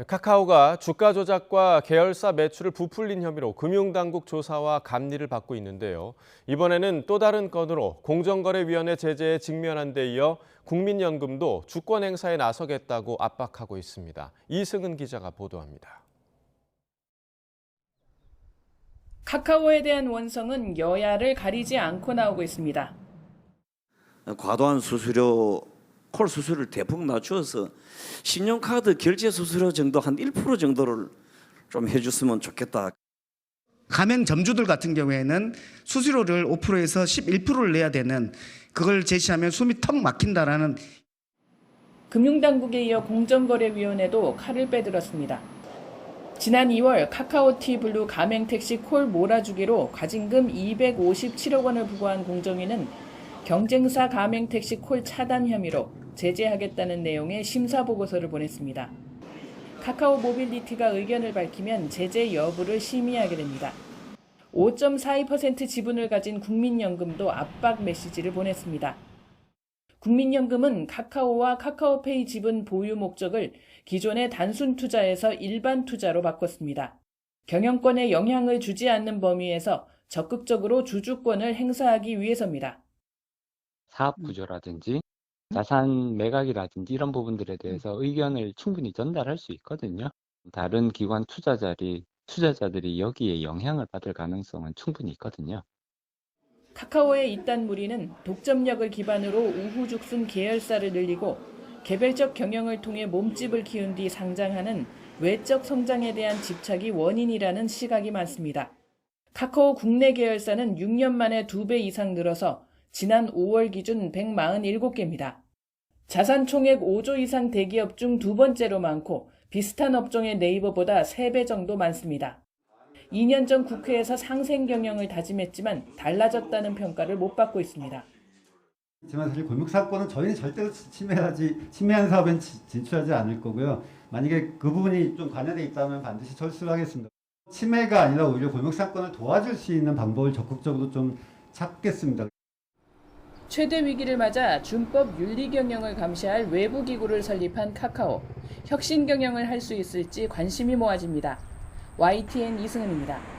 카카오가 주가 조작과 계열사 매출을 부풀린 혐의로 금융당국 조사와 감리를 받고 있는데요. 이번에는 또 다른 건으로 공정거래위원회 제재에 직면한 데 이어 국민연금도 주권 행사에 나서겠다고 압박하고 있습니다. 이승은 기자가 보도합니다. 카카오에 대한 원성은 여야를 가리지 않고 나오고 있습니다. 과도한 수수료, 콜 수수료를 대폭 낮추어서 신용카드 결제 수수료 정도 한 1% 정도를 좀 해줬으면 좋겠다. 가맹 점주들 같은 경우에는 수수료를 5%에서 11%를 내야 되는, 그걸 제시하면 숨이 턱 막힌다라는. 금융당국에 이어 공정거래위원회도 칼을 빼들었습니다. 지난 2월 카카오티 블루 가맹택시 콜 몰아주기로 과징금 257억 원을 부과한 공정위는 경쟁사 가맹택시 콜 차단 혐의로 제재하겠다는 내용의 심사보고서를 보냈습니다. 카카오 모빌리티가 의견을 밝히면 제재 여부를 심의하게 됩니다. 5.42% 지분을 가진 국민연금도 압박 메시지를 보냈습니다. 국민연금은 카카오와 카카오페이 지분 보유 목적을 기존의 단순 투자에서 일반 투자로 바꿨습니다. 경영권에 영향을 주지 않는 범위에서 적극적으로 주주권을 행사하기 위해서입니다. 사업 구조라든지 자산 매각이라든지 이런 부분들에 대해서 의견을 충분히 전달할 수 있거든요. 다른 기관 투자자들이 여기에 영향을 받을 가능성은 충분히 있거든요. 카카오의 이딴 무리는 독점력을 기반으로 우후죽순 계열사를 늘리고 개별적 경영을 통해 몸집을 키운 뒤 상장하는 외적 성장에 대한 집착이 원인이라는 시각이 많습니다. 카카오 국내 계열사는 6년 만에 2배 이상 늘어서 지난 5월 기준 147개입니다. 자산 총액 5조 이상 대기업 중 두 번째로 많고 비슷한 업종의 네이버보다 3배 정도 많습니다. 2년 전 국회에서 상생 경영을 다짐했지만 달라졌다는 평가를 못 받고 있습니다. 하지만 사실 골목사건은 저희는 절대로 침해한 사업엔 진출하지 않을 거고요. 만약에 그 부분이 좀 관여돼 있다면 반드시 철수를 하겠습니다. 침해가 아니라 오히려 골목사건을 도와줄 수 있는 방법을 적극적으로 좀 찾겠습니다. 최대 위기를 맞아 준법 윤리 경영을 감시할 외부 기구를 설립한 카카오. 혁신 경영을 할 수 있을지 관심이 모아집니다. YTN 이승은입니다.